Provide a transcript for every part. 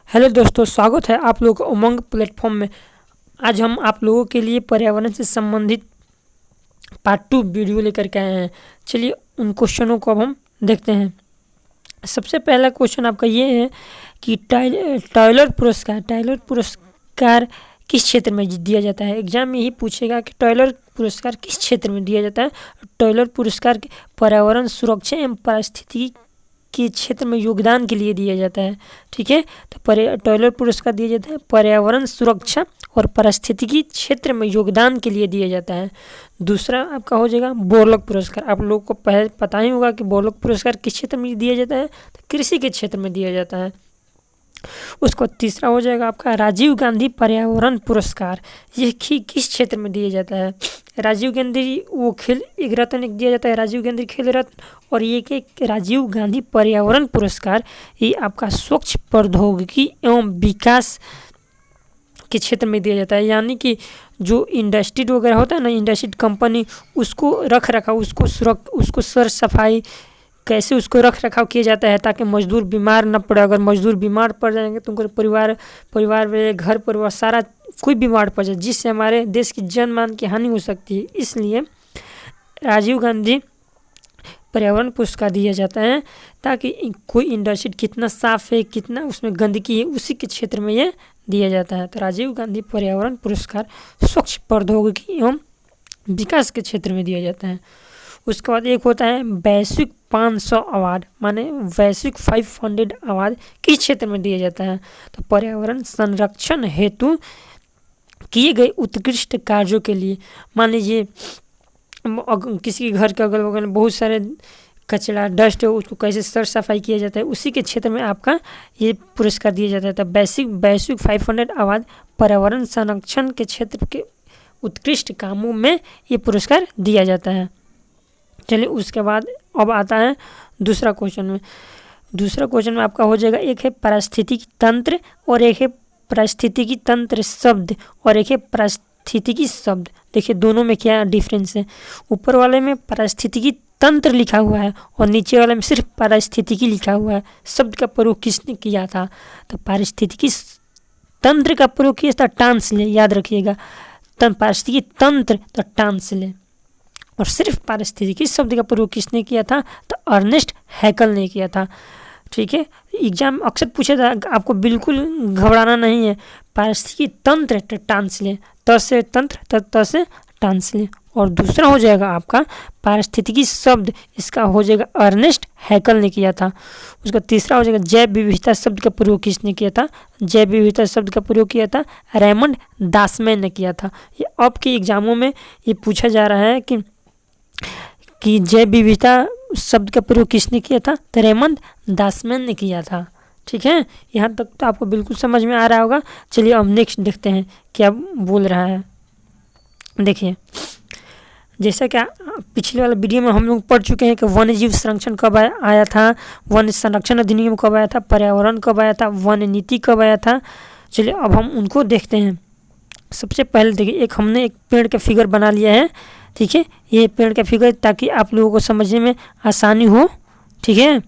Hello दोस्तों, स्वागत है आप लोगों का उमंग प्लेटफॉर्म में। आज हम आप लोगों के लिए पर्यावरण से संबंधित पार्ट 2 वीडियो लेकर के आए हैं। चलिए उन क्वेश्चनों को अब हम देखते हैं। सबसे पहला क्वेश्चन आपका ये है कि टायलर पुरस्कार किस क्षेत्र में दिया जाता है। एग्जाम में यही पूछेगा कि टायलर पुरस्कार किस क्षेत्र में दिया जाता है। टायलर पुरस्कार पर्यावरण सुरक्षा एवं पारिस्थितिकी के क्षेत्र में योगदान के लिए दिया जाता है। ठीक है, तो टायलर पुरस्कार दिया जाता है पर्यावरण सुरक्षा और पारिस्थितिकी क्षेत्र में योगदान के लिए दिया जाता है। दूसरा आपका हो जाएगा बोरलॉग पुरस्कार। आप लोगों को पहले पता ही होगा कि बोरलॉग पुरस्कार किस क्षेत्र में दिया जाता है, तो कृषि के क्षेत्र में दिया जाता है। उसको तीसरा हो जाएगा आपका राजीव गांधी पर्यावरण पुरस्कार। ये किस क्षेत्र में दिया जाता है। राजीव गांधी वो खेल एक रत्न एक दिया जाता है, राजीव गांधी खेल रत्न। और ये कि राजीव गांधी पर्यावरण पुरस्कार ये आपका स्वच्छ प्रौद्योगिकी एवं विकास के क्षेत्र में दिया जाता है। यानी कि जो इंडस्ट्री वगैरह होता है ना, इंडस्ट्री कंपनी, उसको रख रखाव, उसको सर सफाई कैसे उसको रख रखाव किया जाता है ताकि मजदूर बीमार न पड़े। अगर मजदूर बीमार पड़ जाएंगे तो उनको परिवार में घर परिवार सारा कोई बीमार पड़ जाए, जिससे हमारे देश की जान मान की हानि हो सकती है। इसलिए राजीव गांधी पर्यावरण पुरस्कार दिया जाता है ताकि कोई इंडस्ट्री कितना साफ है, कितना उसमें गंदगी है, उसी के क्षेत्र में ये दिया जाता है। तो राजीव गांधी पर्यावरण पुरस्कार स्वच्छ प्रौद्योगिकी एवं विकास के क्षेत्र में दिया जाता है। उसके बाद एक होता है वैश्विक 500 अवार्ड, माने वैश्विक 500 अवार्ड किस क्षेत्र में दिया जाता है। तो पर्यावरण संरक्षण हेतु किए गए उत्कृष्ट कार्यों के लिए। मान लीजिए किसी के घर के अगल बगल में बहुत सारे कचरा डस्ट है, उसको कैसे सर सफाई किया जाता है, उसी के क्षेत्र में आपका ये पुरस्कार दिया जाता है। तो वैश्विक 500 अवार्ड पर्यावरण संरक्षण के क्षेत्र के उत्कृष्ट कामों में ये पुरस्कार दिया जाता है। चलिए उसके बाद अब आता है दूसरा क्वेश्चन में आपका हो जाएगा, एक है पारिस्थितिकी तंत्र और एक है पारिस्थितिकी तंत्र शब्द और एक है पारिस्थितिकी शब्द। देखिए दोनों में क्या डिफरेंस है। ऊपर वाले में पारिस्थितिकी तंत्र लिखा हुआ है और नीचे वाले में सिर्फ पारिस्थितिकी लिखा हुआ है। शब्द का प्रयोग किसने किया था। तो पारिस्थितिकी तंत्र का प्रयोग किया था टांसले, याद रखिएगा। पारिस्थितिकी तंत्र तो टांसले। और सिर्फ पारिस्थितिकी शब्द का प्रयोग किसने किया था, तो अर्नेस्ट हैकल ने किया था। ठीक है, एग्जाम अक्सर पूछा था, आपको बिल्कुल घबराना नहीं है। पारिस्थितिकी तंत्र तो टांसले, त से तंत्र त से टांसले। और दूसरा हो जाएगा आपका पारिस्थितिकी शब्द, इसका हो जाएगा अर्नेस्ट हैकल ने किया था। उसका तीसरा हो जाएगा जैव विविधता शब्द का प्रयोग किसने किया था। जैव विविधता शब्द का प्रयोग किया था रेमंड दासमैन ने किया था। ये अब के एग्जामों में ये पूछा जा रहा है कि जैव विविधता शब्द का प्रयोग किसने किया था, तो रेमंड दासमैन ने किया था। ठीक है, यहाँ तक तो आपको बिल्कुल समझ में आ रहा होगा। चलिए अब नेक्स्ट देखते हैं क्या बोल रहा है। देखिए जैसा कि पिछले वाले वीडियो में हम लोग पढ़ चुके हैं कि वन्य जीव संरक्षण कब आया था, वन संरक्षण अधिनियम कब आया था, पर्यावरण कब आया था, वन नीति कब आया था। चलिए अब हम उनको देखते हैं। सबसे पहले देखिए हमने एक पेड़ का फिगर बना लिया है। ठीक है, ये पेड़ का फिगर ताकि आप लोगों को समझने में आसानी हो। ठीक है,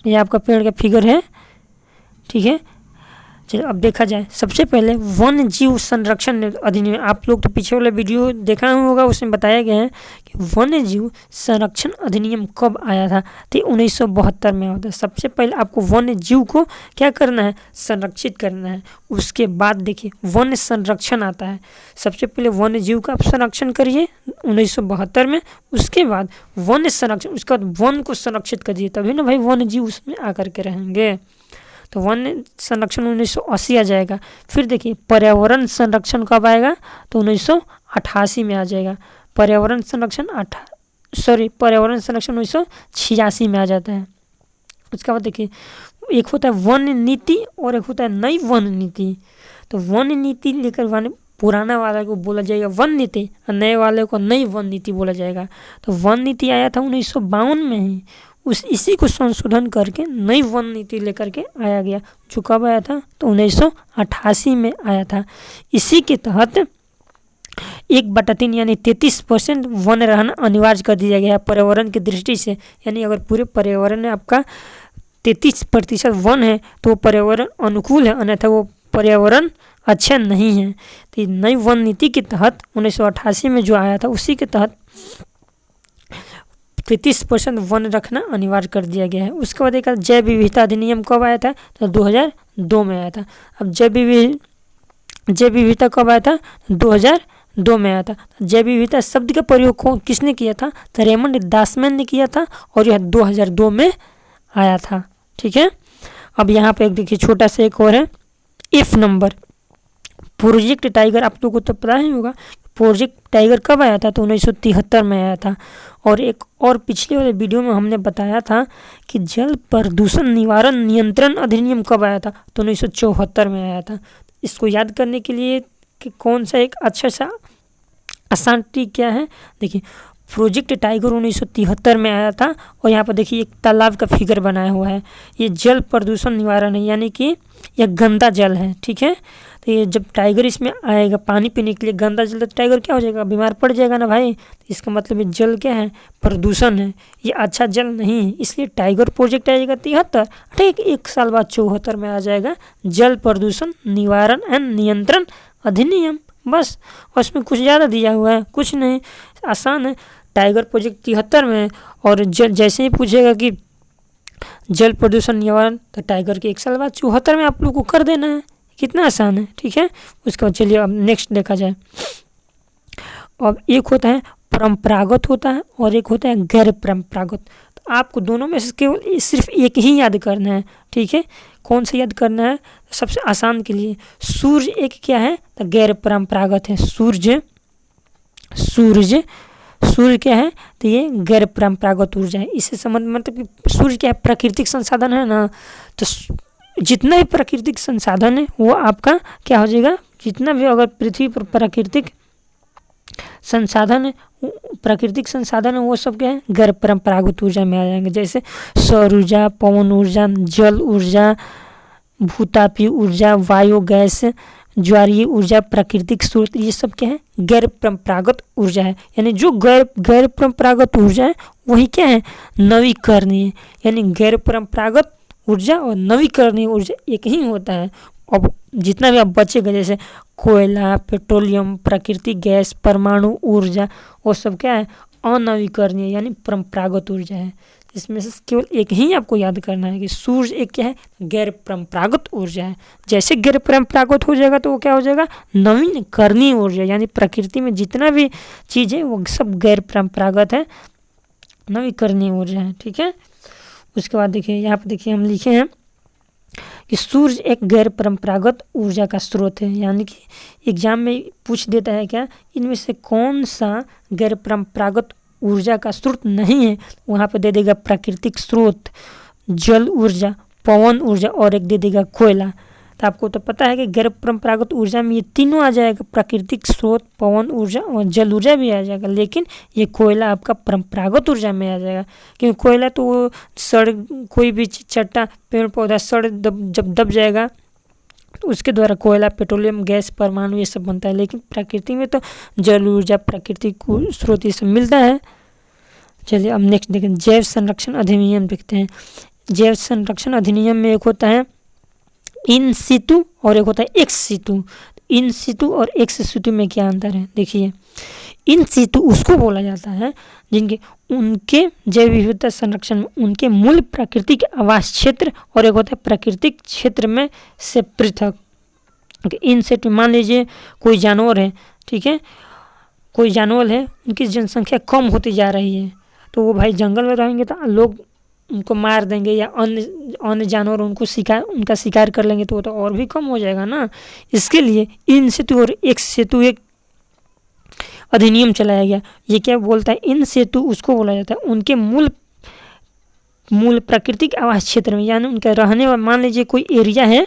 ये आपका पेड़ का फिगर है। ठीक है, चलिए अब देखा जाए। सबसे पहले वन्य जीव संरक्षण अधिनियम, आप लोग तो पीछे वाला वीडियो देखा होगा, उसमें बताया गया है कि वन्य जीव संरक्षण अधिनियम कब आया था, तो 1972 में आया था। सबसे पहले आपको वन्य जीव को क्या करना है, संरक्षित करना है। उसके बाद देखिए वन्य संरक्षण आता है। सबसे पहले वन्य जीव का आप संरक्षण करिए 1972 में। उसके बाद वन्य संरक्षण, उसके बाद वन को संरक्षित करिए, तभी ना भाई वन्य जीव उसमें आकर के रहेंगे। तो वन संरक्षण 1980 आ जाएगा। फिर देखिए पर्यावरण संरक्षण कब आएगा, तो 1988 में आ जाएगा। पर्यावरण संरक्षण 1986 में आ जाता है। उसके बाद देखिए एक होता है वन नीति और एक होता है नई वन नीति। तो वन नीति लेकर पुराना वाले को बोला जाएगा वन नीति और नए वाले को नई वन नीति बोला जाएगा। तो वन नीति आया था 1952 में ही। इसी को संशोधन करके नई वन नीति लेकर के आया गया, जो कब आया था, तो 1988 में आया था। इसी के तहत 1/3 यानी 33% वन रहना अनिवार्य कर दिया गया है पर्यावरण की दृष्टि से। यानी अगर पूरे पर्यावरण में आपका 33% वन है तो वो पर्यावरण अनुकूल है, अन्यथा वो पर्यावरण अच्छा नहीं है। तो नई वन नीति के तहत 1988 में जो आया था उसी के तहत 33% वन रखना अनिवार्य कर दिया गया है। उसके बाद एक जैव विविधता अधिनियम कब आया था? तो 2002 में आया था। अब जैव विविधता कब आया था? 2002 में आया था। जैव विविधता शब्द का प्रयोग किसने किया था? तो रेमंड दासमैन ने किया था और यह 2002 में आया था। ठीक है, अब यहाँ पे एक देखिए छोटा सा एक और है F नंबर। प्रोजेक्ट टाइगर आप लोगों को तो पता ही होगा। प्रोजेक्ट टाइगर कब आया था? तो 1973 में आया था। और एक और पिछले वाले वीडियो में हमने बताया था कि जल प्रदूषण निवारण नियंत्रण अधिनियम कब आया था? तो 1974 में आया था। इसको याद करने के लिए कि कौन सा एक अच्छा सा आसान ट्रिक क्या है, देखिए प्रोजेक्ट टाइगर 1973 में आया था। और यहाँ पर देखिए एक तालाब का फिगर बनाया हुआ है। ये जल प्रदूषण निवारण है, यानी कि यह गंदा जल है। ठीक है, तो ये जब टाइगर इसमें आएगा पानी पीने के लिए, गंदा जल, तो टाइगर क्या हो जाएगा? बीमार पड़ जाएगा ना भाई। तो इसका मतलब ये जल क्या है? प्रदूषण है, ये अच्छा जल नहीं है। इसलिए टाइगर प्रोजेक्ट आएगा 73, ठीक, एक साल बाद 74 में आ जाएगा जल प्रदूषण निवारण एंड नियंत्रण अधिनियम, बस। और उसमें कुछ ज़्यादा दिया हुआ है? कुछ नहीं, आसान है। टाइगर प्रोजेक्ट 73 में, और जैसे ही पूछेगा कि जल प्रदूषण निवारण, तो टाइगर के एक साल बाद 74 में आप लोग को कर देना है। कितना आसान है। ठीक है, उसके बाद चलिए अब नेक्स्ट देखा जाए। अब एक होता है परंपरागत होता है और एक होता है गैर परंपरागत। तो आपको दोनों में से केवल सिर्फ एक ही याद करना है। ठीक है, कौन सा याद करना है? सबसे आसान के लिए सूर्य एक क्या है? तो गैर परंपरागत है। सूर्य क्या है? तो ये गैर परंपरागत ऊर्जा है। इससे संबंध मतलब कि सूर्य क्या है? प्राकृतिक संसाधन है ना। तो जितना भी प्राकृतिक संसाधन है वो आपका क्या हो जाएगा? जितना भी अगर पृथ्वी पर प्राकृतिक संसाधन है वो सब क्या है? गैर परंपरागत ऊर्जा में आ जाएंगे। जैसे सौर ऊर्जा, पवन ऊर्जा, जल ऊर्जा, भूतापीय ऊर्जा, बायोगैस, ज्वारीय ऊर्जा, प्राकृतिक स्रोत, ये सब क्या है? गैर परंपरागत ऊर्जा है। यानी जो गैर परंपरागत ऊर्जा है वही क्या है? नवीकरणीय। यानी गैर परंपरागत ऊर्जा और नवीकरणीय ऊर्जा एक ही होता है। अब जितना भी आप बचेगा, जैसे कोयला, पेट्रोलियम, प्राकृतिक गैस, परमाणु ऊर्जा, वो सब क्या है? अनवीकरणीय यानी परंपरागत ऊर्जा है। इसमें से केवल एक ही आपको याद करना है कि सूर्य एक क्या है? गैर परंपरागत ऊर्जा है। जैसे गैर परंपरागत हो जाएगा तो वो क्या हो जाएगा? नवीकरणीय ऊर्जा। यानी प्रकृति में जितना भी चीज़ है वो सब गैर परंपरागत है, नवीकरणीय ऊर्जा है। ठीक है, उसके बाद देखिए यहाँ पर देखिए हम लिखे हैं कि सूर्य एक गैर परंपरागत ऊर्जा का स्रोत है। यानी कि एग्जाम में पूछ देता है क्या, इनमें से कौन सा गैर परंपरागत ऊर्जा का स्रोत नहीं है? वहाँ पे दे देगा प्राकृतिक स्रोत, जल ऊर्जा, पवन ऊर्जा और एक दे देगा कोयला। तो आपको तो पता है कि गैर परंपरागत ऊर्जा में ये तीनों आ जाएगा, प्राकृतिक स्रोत, पवन ऊर्जा और जल ऊर्जा भी आ जाएगा। लेकिन ये कोयला आपका परंपरागत ऊर्जा में आ जाएगा, क्योंकि कोयला तो वो सड़, कोई भी चट्टा पेड़ पौधा सड़ जब दब जाएगा तो उसके द्वारा कोयला, पेट्रोलियम, गैस, परमाणु ये सब बनता है। लेकिन प्रकृति में तो जल ऊर्जा, प्राकृतिक स्रोत ये सब मिलता है। चलिए अब नेक्स्ट देखें, जैव संरक्षण अधिनियम देखते हैं। जैव संरक्षण अधिनियम में एक होता है इन सितु और एक होता है एक्स सितु। इन सितु और एक्स सितु में क्या अंतर है? देखिए, इन सितु उसको बोला जाता है जिनके उनके जैव विविधता संरक्षण में उनके मूल प्राकृतिक आवास क्षेत्र और एक होता है प्राकृतिक क्षेत्र में से पृथक। इन सितु मान लीजिए कोई जानवर है, ठीक है, कोई जानवर है, उनकी जनसंख्या कम होती जा रही है, तो वो भाई जंगल में रहेंगे तो लोग उनको मार देंगे या अन्य जानवर उनका शिकार कर लेंगे तो वो तो और भी कम हो जाएगा ना। इसके लिए इन सेतु और एक्स सेतु एक अधिनियम चलाया गया। ये क्या बोलता है? इन सेतु उसको बोला जाता है उनके मूल प्राकृतिक आवास क्षेत्र में, यानी उनका रहने वाला, मान लीजिए कोई एरिया है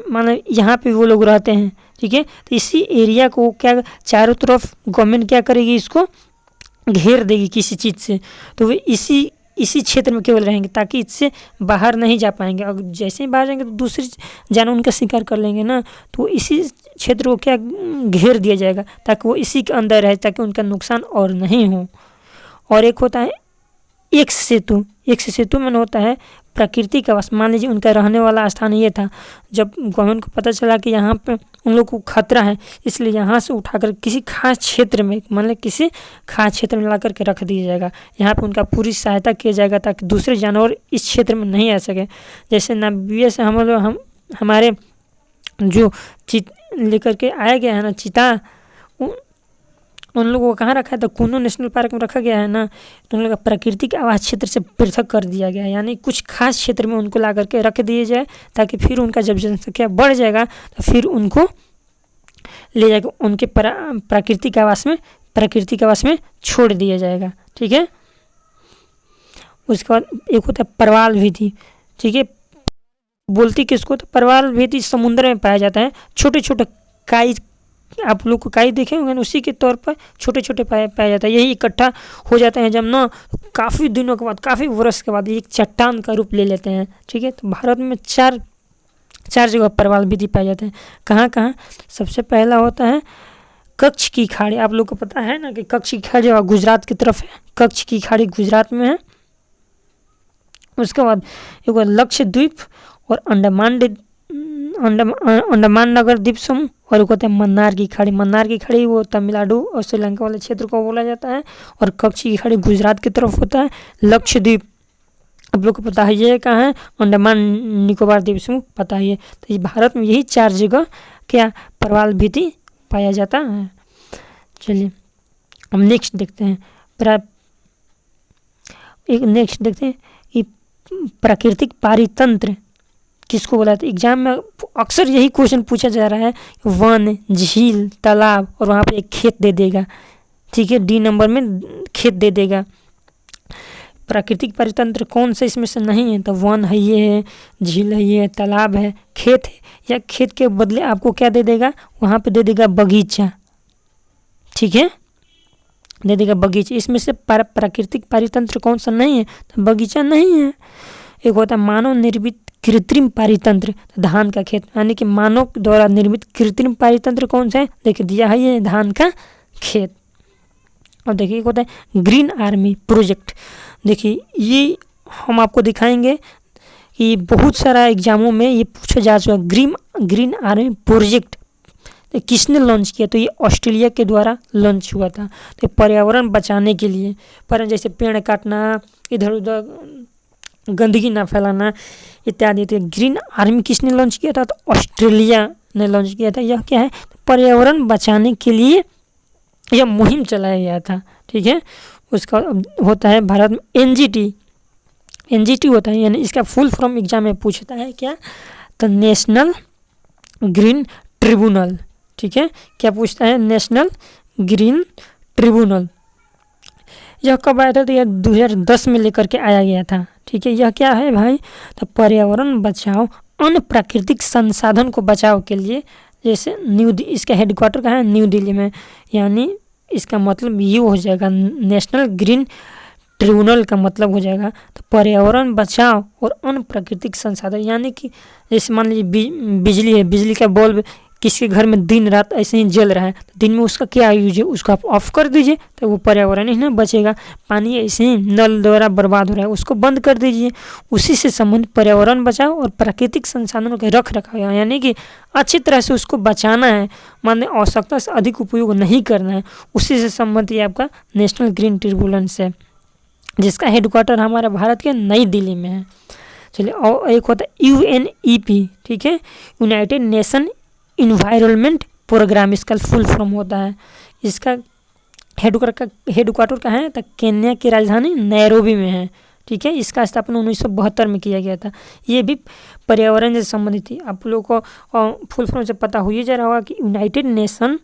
मान यहाँ पे वो लोग रहते हैं, ठीक है, तो इसी एरिया को क्या चारों तरफ गवर्नमेंट क्या करेगी? इसको घेर देगी किसी चीज़ से, तो वे इसी क्षेत्र में केवल रहेंगे ताकि इससे बाहर नहीं जा पाएंगे। अगर जैसे ही बाहर जाएंगे तो दूसरे जानवर उनका शिकार कर लेंगे ना, तो इसी क्षेत्र को क्या घेर दिया जाएगा ताकि वो इसी के अंदर रहे, ताकि उनका नुकसान और नहीं हो। और एक होता है एक्स सेतु। एक्स सेतु में होता है प्राकृतिक आवास, मान लीजिए उनका रहने वाला स्थान ये था, जब गवर्नमेंट को पता चला कि यहाँ पे उन लोग को खतरा है, इसलिए यहाँ से उठाकर किसी खास क्षेत्र में, मान लीजिए किसी खास क्षेत्र में ला करके रख दिया जाएगा। यहाँ पे उनका पूरी सहायता किया जाएगा ताकि दूसरे जानवर इस क्षेत्र में नहीं आ सके। जैसे नाभिया से हमारे जो लेकर के आया गया है ना चीता, उन लोगों को कहाँ रखा है, तो कुनो नेशनल पार्क में रखा गया है ना, तो उन लोगों का प्राकृतिक आवास क्षेत्र से पृथक कर दिया गया है। यानी कुछ खास क्षेत्र में उनको ला करके रख दिए जाए ताकि फिर उनका जब जनसंख्या बढ़ जाएगा तो फिर उनको ले जाकर उनके प्राकृतिक आवास में छोड़ दिया जाएगा। ठीक है। उसके बाद एक होता है परवाल भित्ति। ठीक है। बोलती किसको, तो परवाल भित्ति समुद्र में पाया जाता है। छोटे छोटे काई, आप लोग को काई देखे होंगे, उसी के तौर पर छोटे छोटे पाया जाता है। यही इकट्ठा हो जाते हैं जब ना काफ़ी दिनों के बाद, काफ़ी वर्ष के बाद एक चट्टान का रूप ले लेते हैं। ठीक है। तो भारत में चार जगह परवाल भित्ति पाए जाते हैं। कहाँ कहाँ, सबसे पहला होता है कच्छ की खाड़ी। आप लोग को पता है ना कि कच्छ की खाड़ी गुजरात की तरफ है, कच्छ की खाड़ी गुजरात में है। उसके बाद एक लक्षद्वीप और अंडमान नगर द्वीप समूह, और एक होता है मन्नार की खाड़ी। मन्नार की खाड़ी वो तमिलनाडु और श्रीलंका वाले क्षेत्र को बोला जाता है, और कच्छ की खाड़ी गुजरात की तरफ होता है। लक्षद्वीप आप लोग को पता है ये कहाँ है, अंडमान निकोबार द्वीप समूह पता है। तो ये भारत में यही 4 जगह क्या परवाल भित्ति पाया जाता है। चलिए हम नेक्स्ट देखते हैं ये प्राकृतिक पारितंत्र किसको बोला था। एग्जाम में अक्सर यही क्वेश्चन पूछा जा रहा है, वन, झील, तालाब, और वहाँ पे एक खेत दे देगा। ठीक है। डी नंबर में खेत दे देगा। प्राकृतिक पारितंत्र कौन सा इसमें से नहीं है, तो वन है, ये है, झील है, ये तालाब है, खेत है, या खेत के बदले आपको क्या दे देगा, वहाँ पे दे देगा बगीचा। ठीक है। दे देगा बगीचा। इसमें से प्राकृतिक पारितंत्र कौन सा नहीं है, तो बगीचा नहीं है। एक होता है मानव निर्मित कृत्रिम पारितंत्र, धान का खेत, यानी कि मानव द्वारा निर्मित कृत्रिम पारितंत्र कौन सा है, देखिए दिया है ये धान का खेत। और देखिए एक होता है ग्रीन आर्मी प्रोजेक्ट। देखिए ये हम आपको दिखाएंगे कि बहुत सारा एग्जामों में ये पूछा जा चुका। ग्रीन आर्मी प्रोजेक्ट तो किसने लॉन्च किया, तो ये ऑस्ट्रेलिया के द्वारा लॉन्च हुआ था। तो पर्यावरण बचाने के लिए, पर जैसे पेड़ काटना, इधर उधर गंदगी ना फैलाना इत्यादि। तो ग्रीन आर्मी किसने लॉन्च किया था, तो ऑस्ट्रेलिया ने लॉन्च किया था। यह क्या है, पर्यावरण बचाने के लिए यह मुहिम चलाया गया था। ठीक है। उसका होता है भारत में एनजीटी होता है, यानी इसका फुल फॉर्म एग्जाम में पूछता है क्या, तो नेशनल ग्रीन ट्रिब्यूनल। ठीक है। क्या पूछता है, नेशनल ग्रीन ट्रिब्यूनल। यह कब आया था, तो यह 2010 में लेकर के आया गया था। ठीक है। यह क्या है भाई, तो पर्यावरण बचाओ, अन्य प्राकृतिक संसाधन को बचाव के लिए। जैसे इसका हेडक्वार्टर कहाँ है, न्यू दिल्ली में, यानी इसका मतलब ये हो जाएगा, नेशनल ग्रीन ट्रिब्यूनल का मतलब हो जाएगा तो पर्यावरण बचाओ और अन्य प्राकृतिक संसाधन। यानी कि जैसे मान लीजिए बिजली है, बिजली का बल्ब किसी के घर में दिन रात ऐसे ही जल रहा है, तो दिन में उसका क्या यूज है, उसको आप ऑफ कर दीजिए तो वो पर्यावरण ही ना बचेगा। पानी ऐसे ही नल द्वारा बर्बाद हो रहा है, उसको बंद कर दीजिए। उसी से संबंधित पर्यावरण बचाओ और प्राकृतिक संसाधनों के रख रखाव, यानी कि अच्छी तरह से उसको बचाना है, माने आवश्यकता से अधिक उपयोग नहीं करना है। उसी से संबंधित आपका नेशनल ग्रीन ट्रिब्यूनल है, जिसका हेडक्वार्टर हमारे भारत के नई दिल्ली में है। चलिए, और एक होता है UNEP। ठीक है, यूनाइटेड नेशन इन्वायरमेंट प्रोग्राम, इसका फुल फॉर्म होता है। इसका हेडक्वार्टर कहाँ है, तो केन्या की राजधानी नैरोबी में है। ठीक है, इसका स्थापना 1972 में किया गया था। ये भी पर्यावरण से संबंधित थी। आप लोगों को फुल फॉर्म से पता हो ही जा रहा होगा कि यूनाइटेड नेशन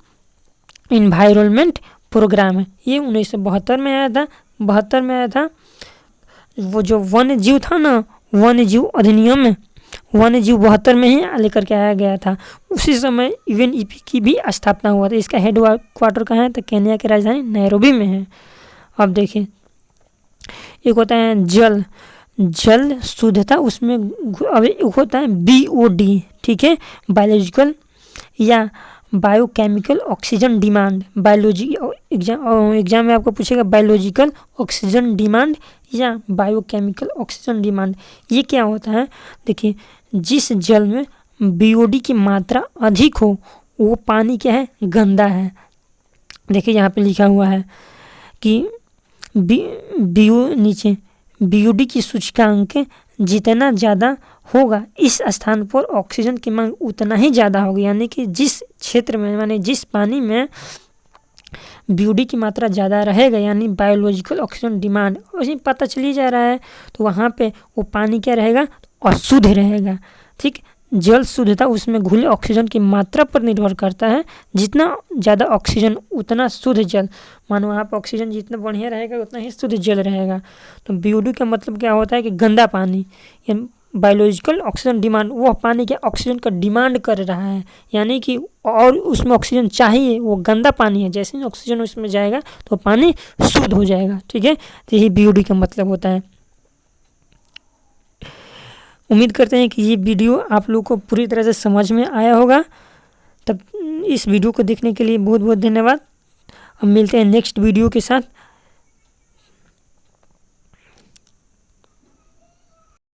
इन्वायरमेंट प्रोग्राम है। ये 1972 में आया था, 72 में आया था। वो जो वन्य जीव था ना, वन्य जीव अधिनियम में, वन्य जीव 72 में ही लेकर के आया गया था। उसी समय UNEP की भी स्थापना हुआ था। इसका हेड क्वार्टर कहाँ है, तो केन्या की राजधानी नैरोबी में है। अब देखिए, एक होता है जल शुद्धता, उसमें अब एक होता है BOD। ठीक है, बायोलॉजिकल या biochemical oxygen demand, biology exam में आपको पूछेगा बायोलॉजिकल ऑक्सीजन डिमांड या बायोकेमिकल ऑक्सीजन डिमांड। ये क्या होता है, देखिए जिस जल में बीओडी की मात्रा अधिक हो वो पानी क्या है, गंदा है। देखिए यहाँ पे लिखा हुआ है कि नीचे बीओडी की सूचकांक जितना ज़्यादा होगा इस स्थान पर ऑक्सीजन की मांग उतना ही ज़्यादा होगी। यानी कि जिस क्षेत्र में माने जिस पानी में बीओडी की मात्रा ज़्यादा रहेगा यानी बायोलॉजिकल ऑक्सीजन डिमांड वैसे पता चल ही जा रहा है, तो वहाँ पे वो पानी क्या रहेगा, अशुद्ध रहेगा। ठीक, जल शुद्धता उसमें घुले ऑक्सीजन की मात्रा पर निर्भर करता है। जितना ज़्यादा ऑक्सीजन उतना शुद्ध जल, मानो वहाँ पर ऑक्सीजन जितना बढ़िया रहेगा उतना ही शुद्ध जल रहेगा। तो बीओडी का मतलब क्या होता है कि गंदा पानी, बायोलॉजिकल ऑक्सीजन डिमांड, वह पानी के ऑक्सीजन का डिमांड कर रहा है यानी कि और उसमें ऑक्सीजन चाहिए, वो गंदा पानी है, जैसे ही ऑक्सीजन उसमें जाएगा तो पानी शुद्ध हो जाएगा। ठीक है, तो यही बीओडी का मतलब होता है। उम्मीद करते हैं कि ये वीडियो आप लोगों को पूरी तरह से समझ में आया होगा। तब इस वीडियो को देखने के लिए बहुत बहुत धन्यवाद। हम मिलते हैं नेक्स्ट वीडियो के साथ।